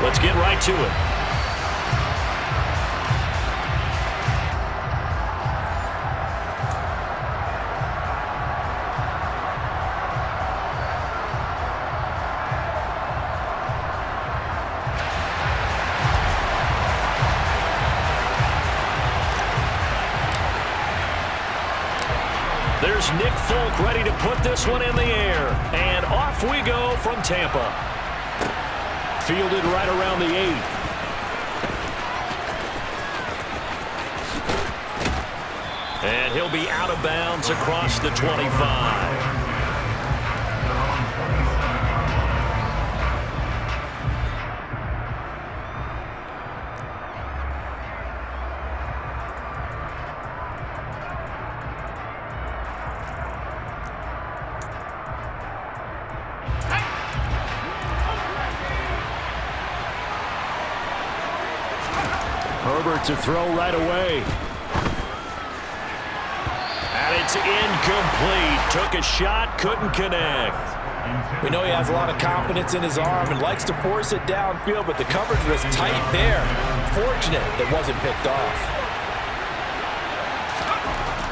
Let's get right to it. There's Nick Folk ready to put this one in the air. And off we go from Tampa. Fielded right around the 8. And he'll be out of bounds across the 25. Herbert to throw right away. And it's incomplete. Took a shot, couldn't connect. We know he has a lot of confidence in his arm and likes to force it downfield, but the coverage was tight there. Fortunate it wasn't picked off.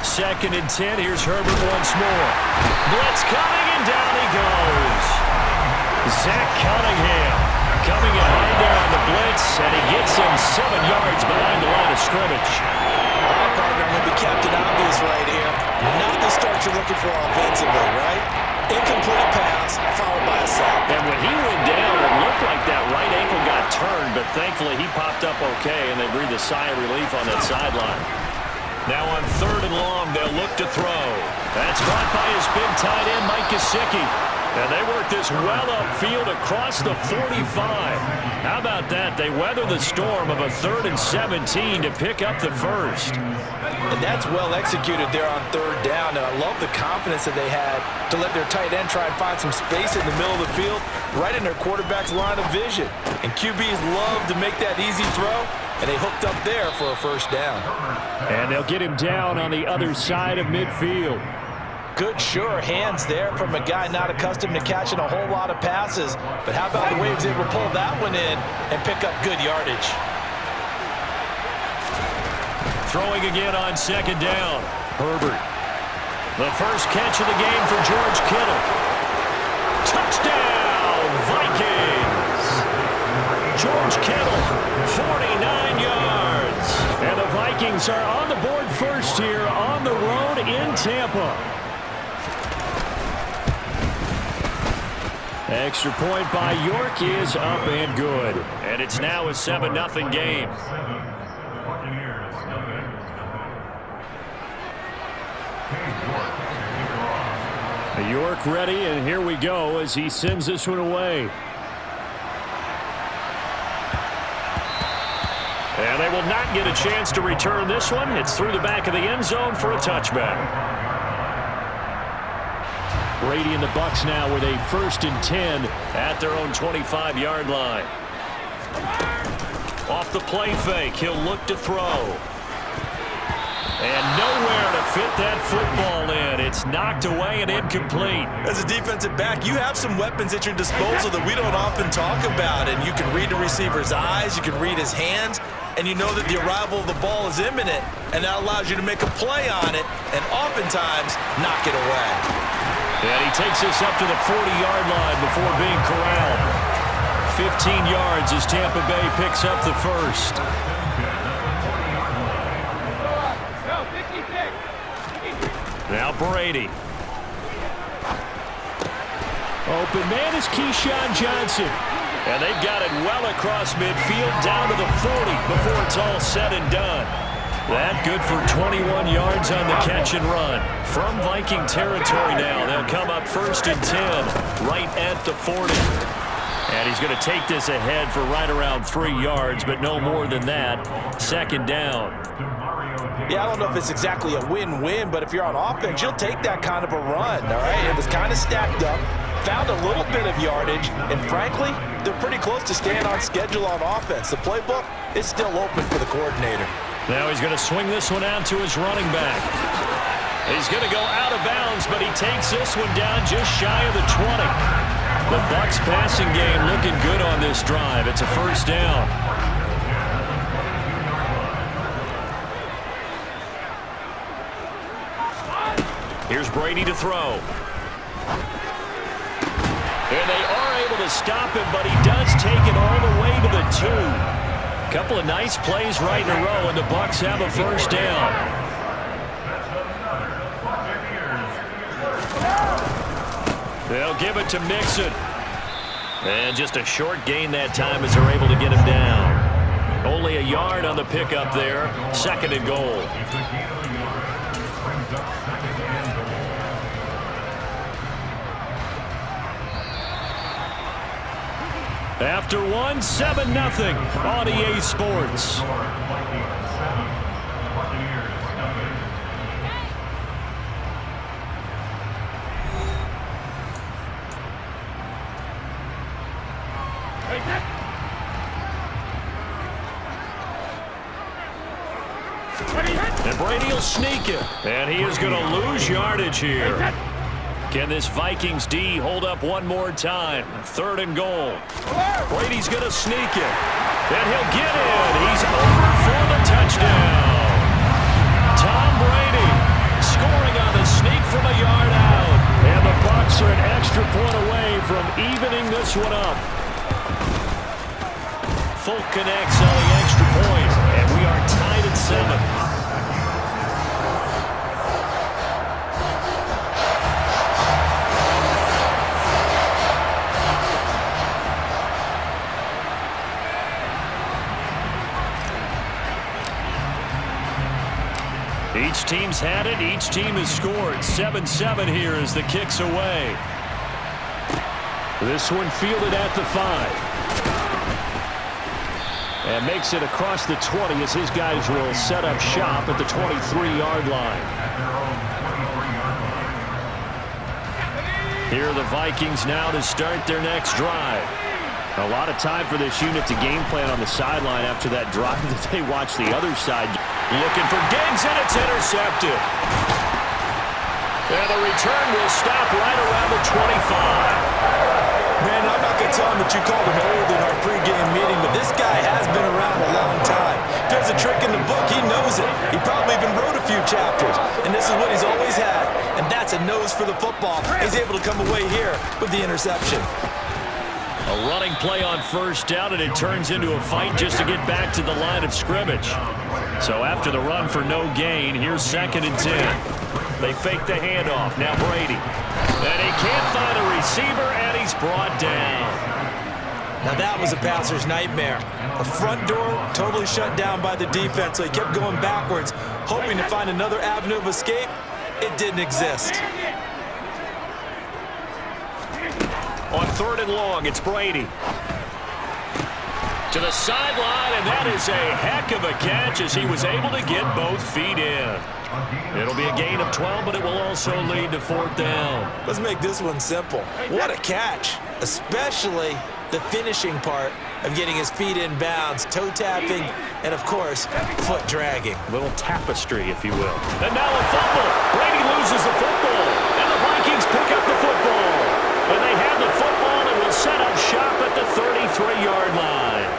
2nd and 10. Here's Herbert once more. Blitz coming, and down he goes. Zach Cunningham coming in hard there on the blitz, and he gets him 7 yards behind the line of scrimmage. All right, partner, I'm going to be Captain Obvious right here. Not the start you're looking for offensively, right? Incomplete pass, followed by a sack. And when he went down, it looked like that right ankle got turned, but thankfully he popped up okay, and they breathed a sigh of relief on that sideline. Now on 3rd and long, they'll look to throw. That's caught by his big tight end, Mike Gesicki. And they work this well upfield across the 45. How about that? They weather the storm of a 3rd and 17 to pick up the first. And that's well executed there on 3rd down. And I love the confidence that they had to let their tight end try and find some space in the middle of the field, right in their quarterback's line of vision. And QBs love to make that easy throw, and they hooked up there for a first down. And they'll get him down on the other side of midfield. Good, sure hands there from a guy not accustomed to catching a whole lot of passes. But how about the way he was able to pull that one in and pick up good yardage? Throwing again on 2nd down. Herbert. The first catch of the game for George Kittle. Touchdown, Vikings! George Kittle, 49 yards. And the Vikings are on the board first here on the road in Tampa. Extra point by York is up and good. And it's now a 7-0 game. York ready, and here we go as he sends this one away. And they will not get a chance to return this one. It's through the back of the end zone for a touchback. Brady and the Bucs now with a 1st and 10 at their own 25-yard line. Off the play fake, he'll look to throw. And nowhere to fit that football in. It's knocked away and incomplete. As a defensive back, you have some weapons at your disposal that we don't often talk about. And you can read the receiver's eyes, you can read his hands, and you know that the arrival of the ball is imminent. And that allows you to make a play on it and oftentimes knock it away. And he takes this up to the 40-yard line before being corralled. 15 yards as Tampa Bay picks up the first. Now Brady. Open man is Keyshawn Johnson. And they've got it well across midfield down to the 40 before it's all said and done. That good for 21 yards on the catch and run. From Viking territory now, they'll come up 1st and 10 right at the 40. And he's going to take this ahead for right around 3 yards, but no more than that. 2nd down. Yeah, I don't know if it's exactly a win-win, but if you're on offense, you'll take that kind of a run, all right? It was kind of stacked up, found a little bit of yardage, and frankly, they're pretty close to staying on schedule on offense. The playbook is still open for the coordinator. Now he's going to swing this one out to his running back. He's going to go out of bounds, but he takes this one down just shy of the 20. The Bucs passing game looking good on this drive. It's a first down. Here's Brady to throw. And they are able to stop him, but he does take it all the way to the 2. Couple of nice plays right in a row, and the Bucs have a first down. They'll give it to Mixon. And just a short gain that time as they're able to get him down. Only a yard on the pickup there. 2nd and goal. After one, 7-0 on EA Sports. And Brady will sneak it. And he is going to lose yardage here. Can this Vikings D hold up one more time? 3rd and goal. Brady's going to sneak it. And he'll get in. He's over for the touchdown. Tom Brady scoring on the sneak from a yard out. And the Bucs are an extra point away from evening this one up. Folk connects on the extra point. And we are tied at 7. Each team's had it. Each team has scored. 7-7 here as the kick's away. This one fielded at the 5. And makes it across the 20 as his guys will set up shop at the 23-yard line. Here are the Vikings now to start their next drive. A lot of time for this unit to game plan on the sideline after that drive that they watch the other side. Looking for Diggs, and it's intercepted. And the return will stop right around the 25. Man, I'm not going to tell him that you called him old in our pregame meeting, but this guy has been around a long time. If there's a trick in the book, he knows it. He probably even wrote a few chapters. And this is what he's always had. And that's a nose for the football. He's able to come away here with the interception. A running play on first down, and it turns into a fight just to get back to the line of scrimmage. So after the run for no gain, here's 2nd and 10. They fake the handoff. Now Brady. And he can't find a receiver, and he's brought down. Now that was a passer's nightmare. The front door totally shut down by the defense, so he kept going backwards, hoping to find another avenue of escape. It didn't exist. On 3rd and long, it's Brady. To the sideline, and that is a heck of a catch as he was able to get both feet in. It'll be a gain of 12, but it will also lead to 4th down. Let's make this one simple. What a catch, especially the finishing part of getting his feet in bounds, toe tapping, and of course, foot dragging. A little tapestry, if you will. And now a fumble. Brady loses the football, and the Vikings pick up the football. And they have the football and will set up shop at the 33-yard line.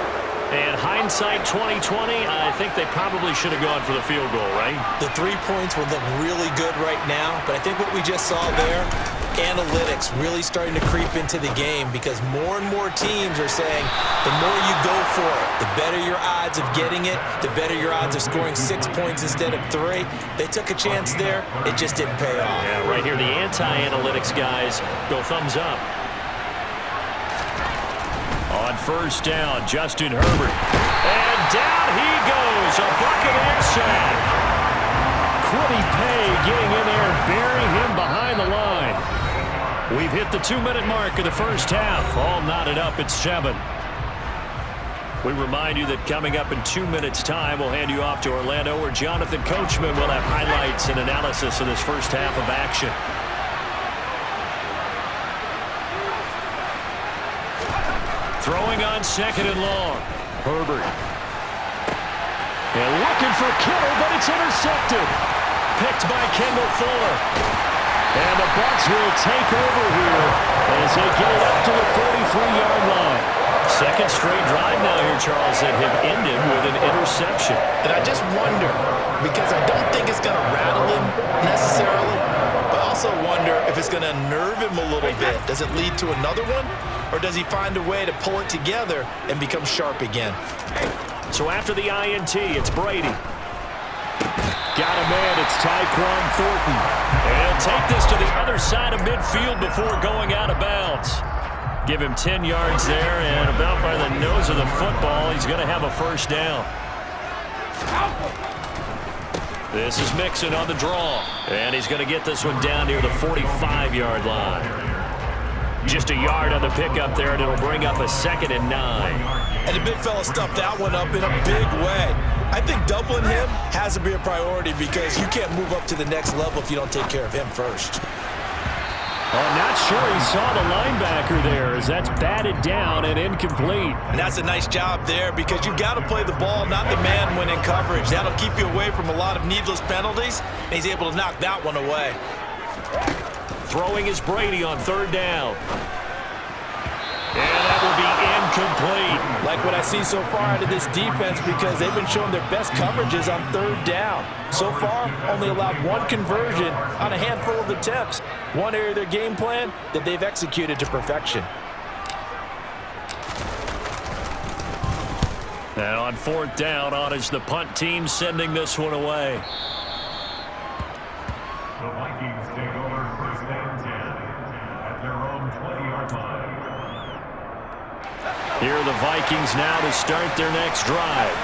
And hindsight 2020, I think they probably should have gone for the field goal, right? The 3 points would look really good right now, but I think what we just saw there, analytics really starting to creep into the game because more and more teams are saying the more you go for it, the better your odds of getting it, the better your odds of scoring 6 points instead of 3. They took a chance there. It just didn't pay off. Yeah, right here, the anti-analytics guys go thumbs up. On first down, Justin Herbert. And down he goes, a Buccaneer sack. Kwity Paye getting in there and burying him behind the line. We've hit the 2-minute mark of the first half. All knotted up at 7. We remind you that coming up in 2 minutes' time, we'll hand you off to Orlando, where Jonathan Coachman will have highlights and analysis of this first half of action. Throwing on 2nd and long. Herbert. And looking for Kittle, but it's intercepted. Picked by Kendall Fuller. And the Bucs will take over here as they get it up to the 43-yard line. Second straight drive now here, Charles, that have ended with an interception. And I just wonder, because I don't think it's going to rattle him necessarily, but I also wonder if it's going to nerve him a little bit. Does it lead to another one, or does he find a way to pull it together and become sharp again? So after the INT, it's Brady. Got a man, it's Tyquan Thornton. And take this to the other side of midfield before going out of bounds. Give him 10 yards there, and about by the nose of the football, he's going to have a first down. This is Mixon on the draw, and he's going to get this one down near the 45-yard line. Just a yard on the pickup there, and it'll bring up a 2nd and 9. And the big fella stuffed that one up in a big way. I think doubling him has to be a priority because you can't move up to the next level if you don't take care of him first. I'm not sure he saw the linebacker there as that's batted down and incomplete. And that's a nice job there because you've got to play the ball, not the man when in coverage. That'll keep you away from a lot of needless penalties, and he's able to knock that one away. Throwing is Brady on 3rd down. And that will be incomplete. Like what I see so far out of this defense because they've been showing their best coverages on 3rd down. So far, only allowed one conversion on a handful of attempts. One area of their game plan that they've executed to perfection. And on 4th down, on is the punt team sending this one away. The Vikings take over 1st and 10 at their own 20-yard line. Here are the Vikings now to start their next drive.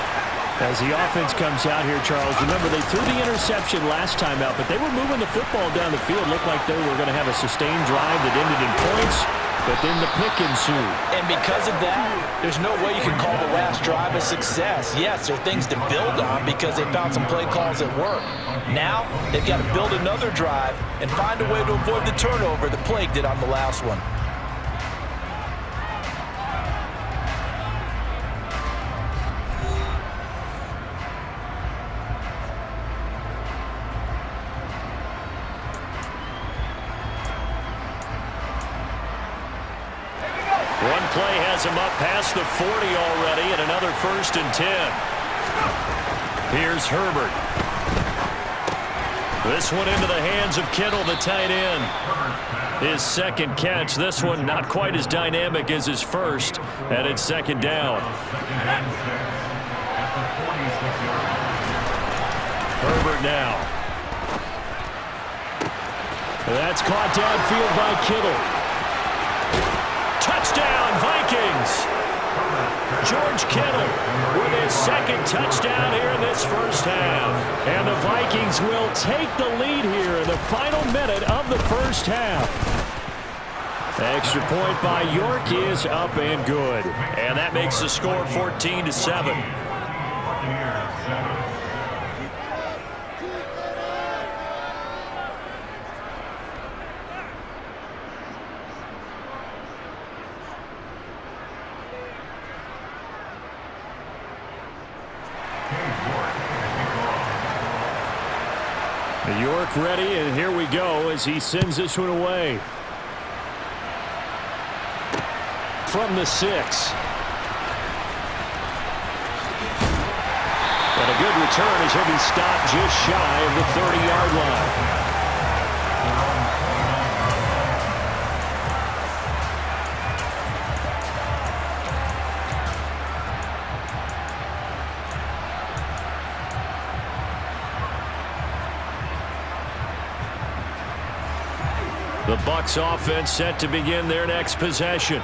As the offense comes out here, Charles, remember they threw the interception last time out, but they were moving the football down the field. Looked like they were going to have a sustained drive that ended in points, but then the pick ensued. And because of that, there's no way you can call the last drive a success. Yes, there are things to build on because they found some play calls that work. Now, they've got to build another drive and find a way to avoid the turnover that plagued it on the last one. One play has him up past the 40 already, and another 1st and 10. Here's Herbert. This one into the hands of Kittle, the tight end. His 2nd catch. This one not quite as dynamic as his first, and it's 2nd down. Herbert now. That's caught downfield by Kittle. Touchdown, Vikings! George Kittle with his 2nd touchdown here in this first half. And the Vikings will take the lead here in the final minute of the first half. Extra point by York is up and good. And that makes the score 14-7. York ready, and here we go as he sends this one away. From the 6. And a good return as he'll be stopped just shy of the 30-yard line. The Bucs offense set to begin their next possession.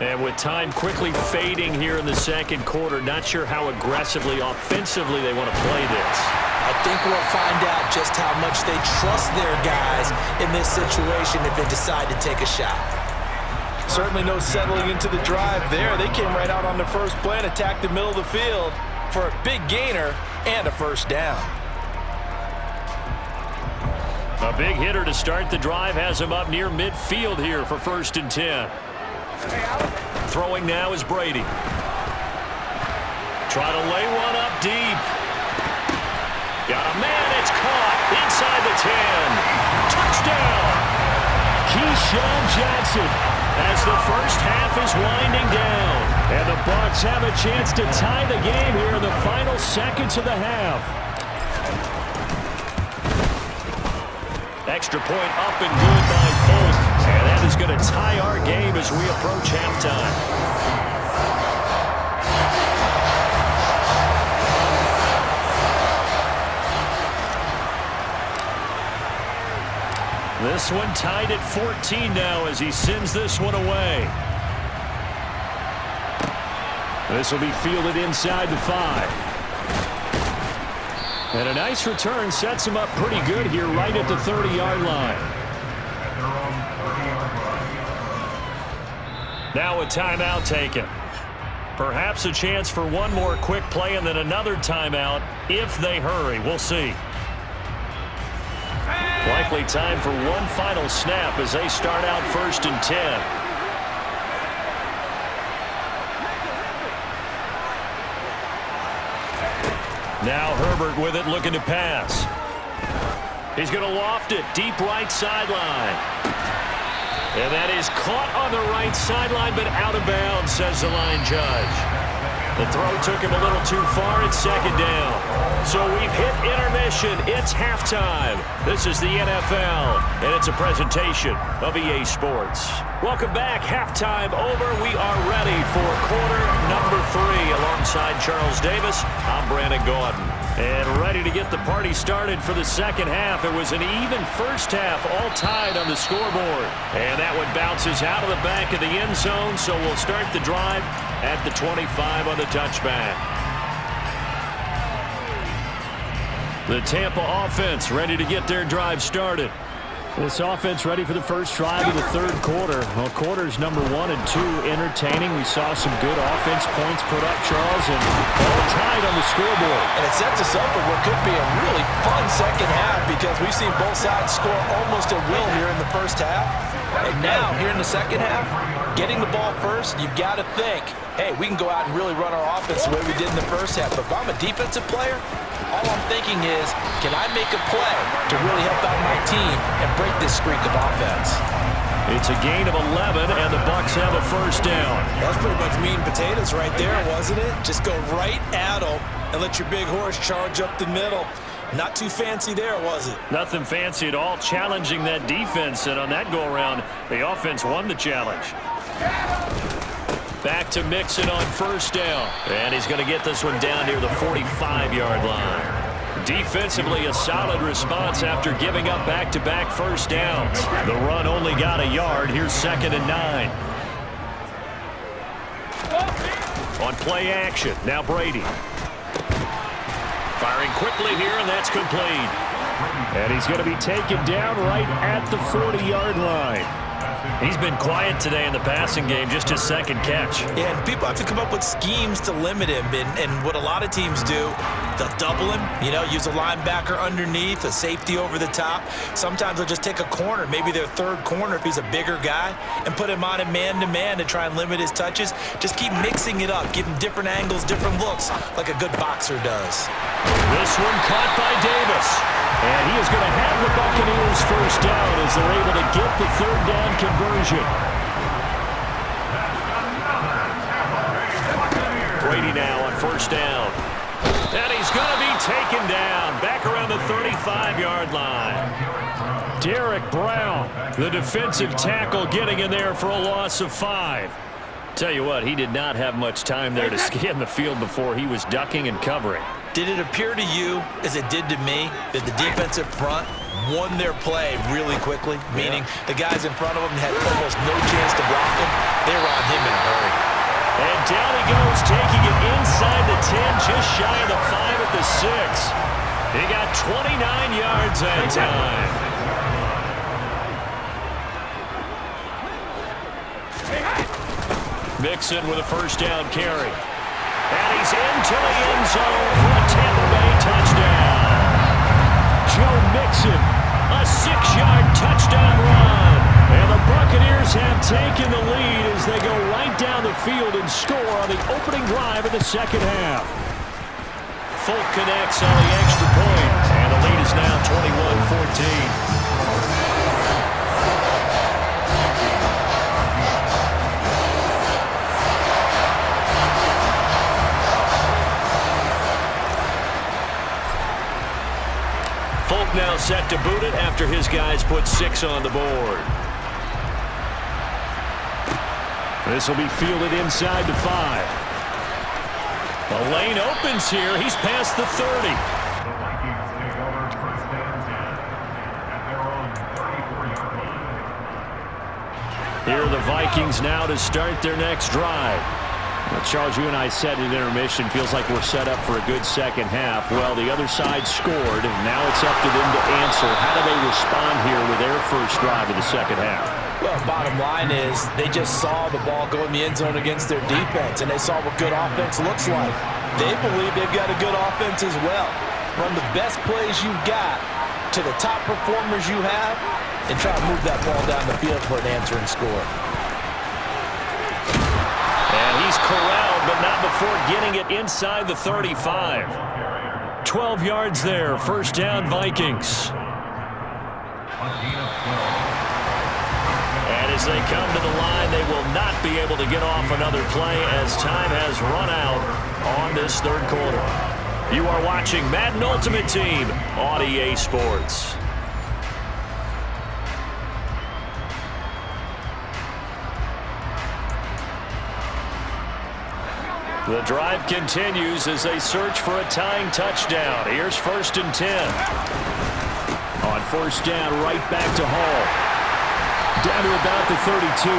And with time quickly fading here in the 2nd quarter, not sure how aggressively, offensively they want to play this. I think we'll find out just how much they trust their guys in this situation if they decide to take a shot. Certainly no settling into the drive there. They came right out on the first play and attacked the middle of the field for a big gainer and a first down. A big hitter to start the drive has him up near midfield here for 1st and 10. Throwing now is Brady. Try to lay one up deep. Got a man, it's caught inside the 10. Touchdown! Keyshawn Johnson as the first half is winding down. And the Bucs have a chance to tie the game here in the final seconds of the half. Extra point up and good by Folk. And that is going to tie our game as we approach halftime. This one tied at 14 now as he sends this one away. This will be fielded inside the 5. And a nice return sets him up pretty good here right at the 30-yard line. Now a timeout taken. Perhaps a chance for one more quick play and then another timeout if they hurry. We'll see. Likely time for one final snap as they start out 1st and 10. Now Herbert with it, looking to pass. He's going to loft it deep right sideline. And that is caught on the right sideline, but out of bounds, says the line judge. The throw took him a little too far at 2nd down. So we've hit intermission. It's halftime. This is the NFL, and it's a presentation of EA Sports. Welcome back. Halftime over. We are ready for quarter number 3. Alongside Charles Davis, I'm Brandon Gaudin. And ready to get the party started for the second half. It was an even first half, all tied on the scoreboard. And that one bounces out of the back of the end zone, so we'll start the drive at the 25 on the touchback. The Tampa offense ready to get their drive started. This offense ready for the first drive of the 3rd quarter. Well, quarters number 1 and 2 entertaining. We saw some good offense points put up, Charles, and all tied on the scoreboard. And it sets us up for what could be a really fun second half because we've seen both sides score almost at will here in the first half. And now, here in the second half, getting the ball first, you've got to think, hey, we can go out and really run our offense the way we did in the first half. But if I'm a defensive player, all I'm thinking is, can I make a play to really help out my team and break this streak of offense? It's a gain of 11, and the Bucs have a first down. That's pretty much meat and potatoes right there, wasn't it? Just go right at them and let your big horse charge up the middle. Not too fancy there, was it? Nothing fancy at all, challenging that defense, and on that go-around, the offense won the challenge. Back to Mixon on first down, and he's going to get this one down near the 45-yard line. Defensively, a solid response after giving up back-to-back first downs. The run only got a yard. Here's 2nd and 9. On play action, now Brady. Firing quickly here, and that's complete. And he's going to be taken down right at the 40-yard line. He's been quiet today in the passing game, just his 2nd catch. Yeah, and people have to come up with schemes to limit him. And what a lot of teams do, they'll double him, use a linebacker underneath, a safety over the top. Sometimes they'll just take a corner, maybe their 3rd corner if he's a bigger guy, and put him on a man-to-man to try and limit his touches. Just keep mixing it up, give him different angles, different looks, like a good boxer does. This one caught by Davis. And he is going to have the Buccaneers first down as they're able to get the 3rd down conversion. Brady now on first down. And he's going to be taken down back around the 35-yard line. Derek Brown, the defensive tackle, getting in there for a loss of 5. Tell you what, he did not have much time there to scan the field before he was ducking and covering. Did it appear to you, as it did to me, that the defensive front won their play really quickly? Meaning the guys in front of him had almost no chance to block him. They were on him in a hurry. And down he goes, taking it inside the 10, just shy of the 5 at the 6. He got 29 yards that time. Mixon with a first down carry. And he's into the end zone for a Tampa Bay touchdown. Joe Mixon, a 6-yard touchdown run. And the Buccaneers have taken the lead as they go right down the field and score on the opening drive of the second half. Folk connects on the extra point, and the lead is now 21-14. now set to boot it after his guys put 6 on the board. This will be fielded inside the 5. The lane opens here. He's past the 30. The Vikings take over first down 10 at their own 34-yard line. Here are the Vikings now to start their next drive. Well, Charles, you and I said in intermission, feels like we're set up for a good second half. Well, the other side scored, and now it's up to them to answer. How do they respond here with their first drive of the second half? Well, bottom line is they just saw the ball go in the end zone against their defense, and they saw what good offense looks like. They believe they've got a good offense as well. Run the best plays you've got to the top performers you have, and try to move that ball down the field for an answering score. And he's corralled, but not before getting it inside the 35. 12 yards there. First down, Vikings. And as they come to the line, they will not be able to get off another play as time has run out on this third quarter. You are watching Madden Ultimate Team on EA Sports. The drive continues as they search for a tying touchdown. Here's first and 10. On first down, right back to Hall. Down to about the 32.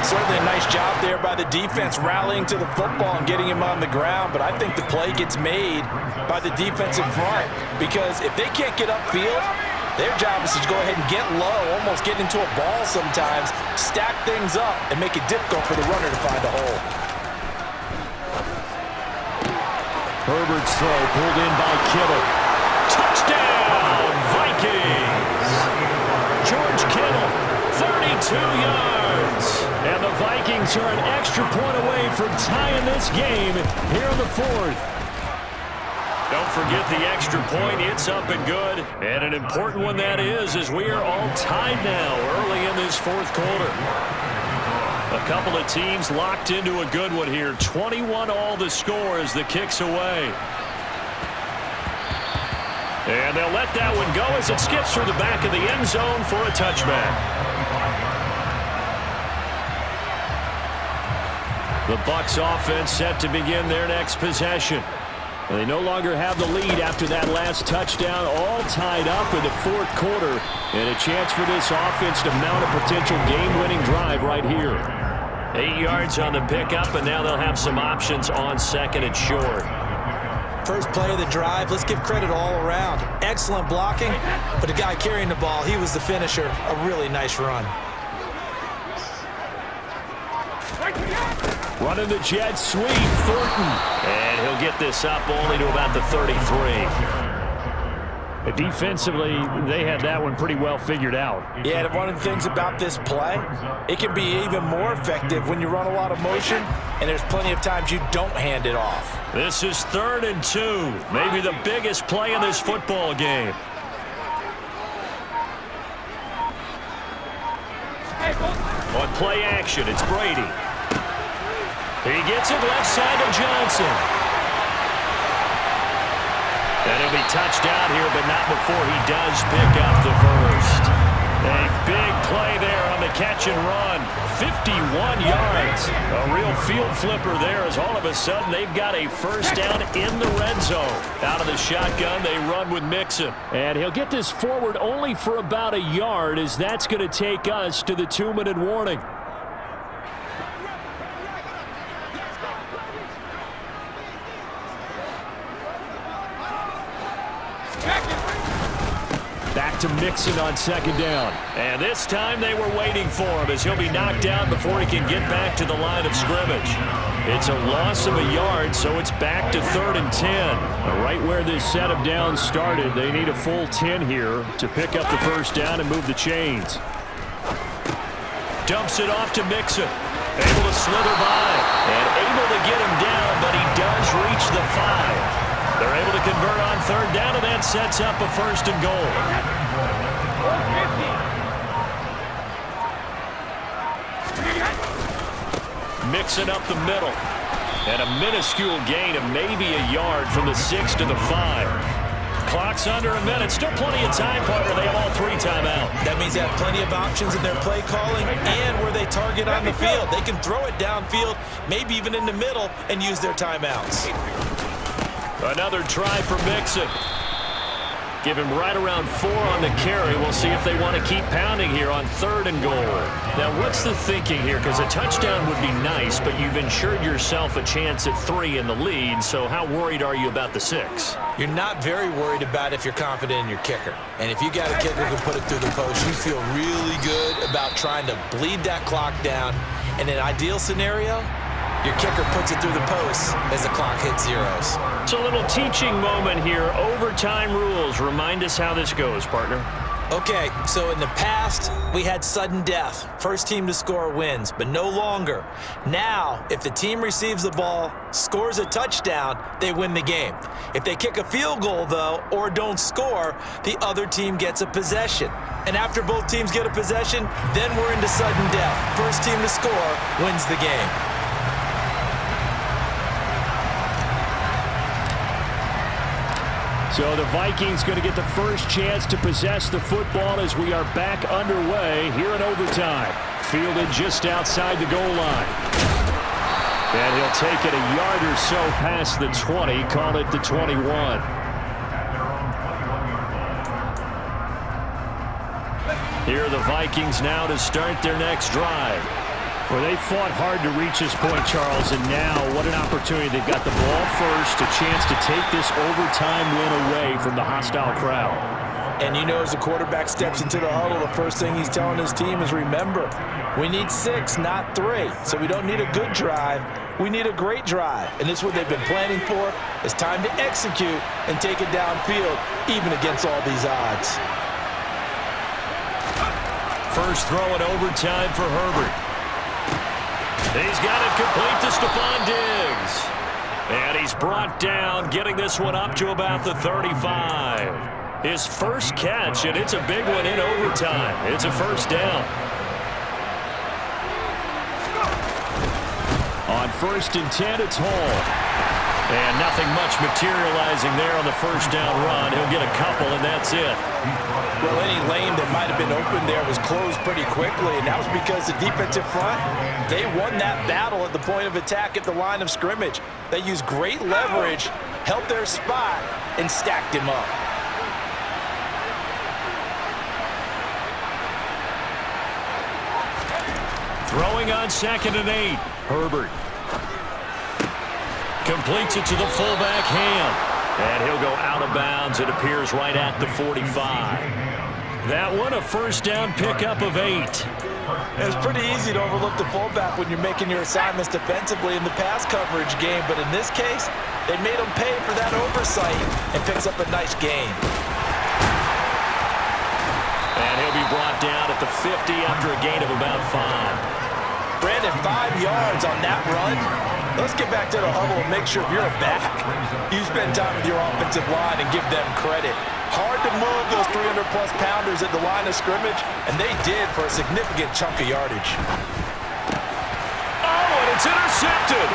Certainly a nice job there by the defense rallying to the football and getting him on the ground, but I think the play gets made by the defensive front because if they can't get upfield, their job is to go ahead and get low, almost get into a ball sometimes, stack things up, and make it difficult for the runner to find a hole. Herbert's throw pulled in by Kittle. Touchdown, Vikings! George Kittle, 32 yards. And the Vikings are an extra point away from tying this game here in the 4th. Don't forget the extra point. It's up and good. And an important one that is, as we are all tied now early in this 4th quarter. A couple of teams locked into a good one here. 21 all the score as the kick's away. And they'll let that one go as it skips through the back of the end zone for a touchback. The Bucs offense set to begin their next possession. They no longer have the lead after that last touchdown, all tied up in the 4th quarter. And a chance for this offense to mount a potential game-winning drive right here. 8 yards on the pickup, and now they'll have some options on second and short. First play of the drive, let's give credit all around. Excellent blocking, but the guy carrying the ball, he was the finisher. A really nice run. Running the jet sweep, Thornton. And he'll get this up only to about the 33. Defensively, they had that one pretty well figured out. Yeah, one of the things about this play, it can be even more effective when you run a lot of motion, and there's plenty of times you don't hand it off. This is 3rd and 2, maybe the biggest play in this football game. On play action, it's Brady. He gets it left side to Johnson. And he'll be touched out here, but not before he does pick up the first. A big play there on the catch and run. 51 yards. A real field flipper there as all of a sudden they've got a first down in the red zone. Out of the shotgun, they run with Mixon. And he'll get this forward only for about a yard, as that's going to take us to the 2-minute warning. Back to Mixon on second down. And this time they were waiting for him as he'll be knocked down before he can get back to the line of scrimmage. It's a loss of a yard, so it's back to 3rd and 10. Right where this set of downs started, they need a full 10 here to pick up the first down and move the chains. Dumps it off to Mixon. Able to slither by and able to get him down, but he does reach the 5. They're able to convert on 3rd down, and that sets up a 1st and goal. Mixing up the middle. And a minuscule gain of maybe a yard from the 6 to the 5. Clock's under a minute. Still plenty of time, partner. They have all 3 timeouts. That means they have plenty of options in their play calling and where they target on the field. They can throw it downfield, maybe even in the middle, and use their timeouts. Another try for Mixon. Give him right around 4 on the carry. We'll see if they want to keep pounding here on 3rd and goal. Now, what's the thinking here? Because a touchdown would be nice, but you've ensured yourself a chance at 3 in the lead, so how worried are you about the 6? You're not very worried about if you're confident in your kicker. And if you got a kicker who can put it through the post, you feel really good about trying to bleed that clock down. In an ideal scenario, your kicker puts it through the post as the clock hits zeros. It's a little teaching moment here. Overtime rules. Remind us how this goes, partner. Okay, so in the past, we had sudden death. First team to score wins, but no longer. Now, if the team receives the ball, scores a touchdown, they win the game. If they kick a field goal, though, or don't score, the other team gets a possession. And after both teams get a possession, then we're into sudden death. First team to score wins the game. So the Vikings going to get the first chance to possess the football as we are back underway here in overtime. Fielded just outside the goal line. And he'll take it a yard or so past the 20, call it the 21. Here are the Vikings now to start their next drive. Well, they fought hard to reach this point, Charles, and now what an opportunity. They've got the ball first, a chance to take this overtime win away from the hostile crowd. And you know, as the quarterback steps into the huddle, the first thing he's telling his team is, remember, we need 6, not 3. So we don't need a good drive. We need a great drive. And this is what they've been planning for. It's time to execute and take it downfield, even against all these odds. First throw in overtime for Herbert. He's got it complete to Stephon Diggs. And he's brought down, getting this one up to about the 35. His first catch, and it's a big one in overtime. It's a first down. On 1st and 10, it's Hall. And nothing much materializing there on the first down run. He'll get a couple, and that's it. Well, any lane that might have been open there was closed pretty quickly, and that was because the defensive front, they won that battle at the point of attack at the line of scrimmage. They used great leverage, held their spot, and stacked him up. Throwing on 2nd and 8. Herbert completes it to the fullback, Ham. And he'll go out of bounds. It appears right at the 45. That one, a first down pickup of 8. It's pretty easy to overlook the fullback when you're making your assignments defensively in the pass coverage game, but in this case, they made him pay for that oversight and picks up a nice gain. And he'll be brought down at the 50 after a gain of about 5. Brandon, 5 yards on that run. Let's get back to the huddle and make sure you're back. You spend time with your offensive line and give them credit. Hard to move those 300-plus pounders at the line of scrimmage, and they did for a significant chunk of yardage. Oh, and it's intercepted.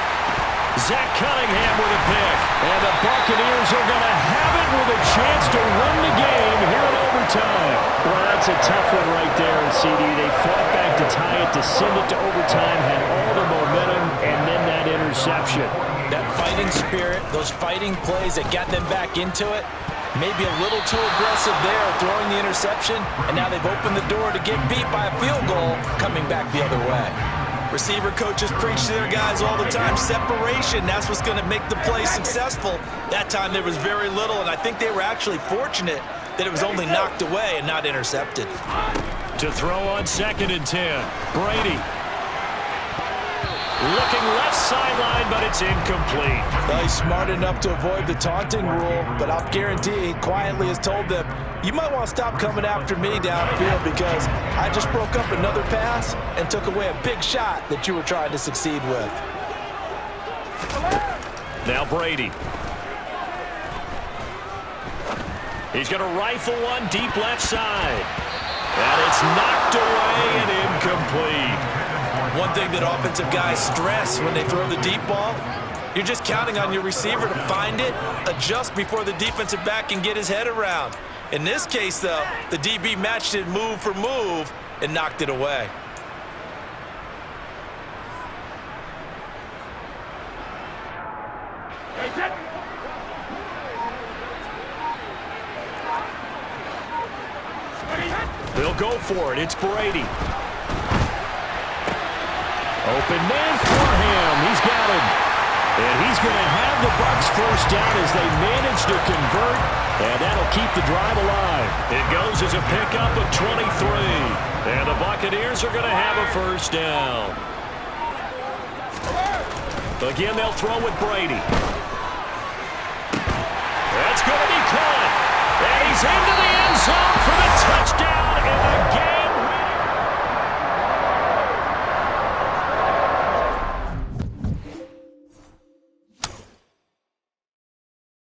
Zach Cunningham with a pick. And the Buccaneers are going to have it with a chance to win the game here in overtime. Well, that's a tough one right there, CD. They fought back to tie it, to send it to overtime, had all the momentum, and then that interception. That fighting spirit, those fighting plays that got them back into it, maybe a little too aggressive there, throwing the interception, and now they've opened the door to get beat by a field goal, coming back the other way. Receiver coaches preach to their guys all the time, separation. That's what's going to make the play successful. That time there was very little, and I think they were actually fortunate that it was only knocked away and not intercepted. To throw on 2nd and 10, Brady. Looking left sideline, but it's incomplete. Well, he's smart enough to avoid the taunting rule, but I'll guarantee he quietly has told them, you might want to stop coming after me downfield because I just broke up another pass and took away a big shot that you were trying to succeed with. Now Brady. He's going to rifle one deep left side. And it's knocked away and incomplete. One thing that offensive guys stress when they throw the deep ball, You're just counting on your receiver to find it, adjust before the defensive back can get his head around. In this case, though, the DB matched it move for move and knocked it away. They'll go for it. It's Brady. Open man for him. He's got him. And he's going to have the Bucs first down as they manage to convert, and that'll keep the drive alive. It goes as a pickup of 23. And the Buccaneers are going to have a first down. Again, they'll throw with Brady. That's going to be caught. And he's into the end zone.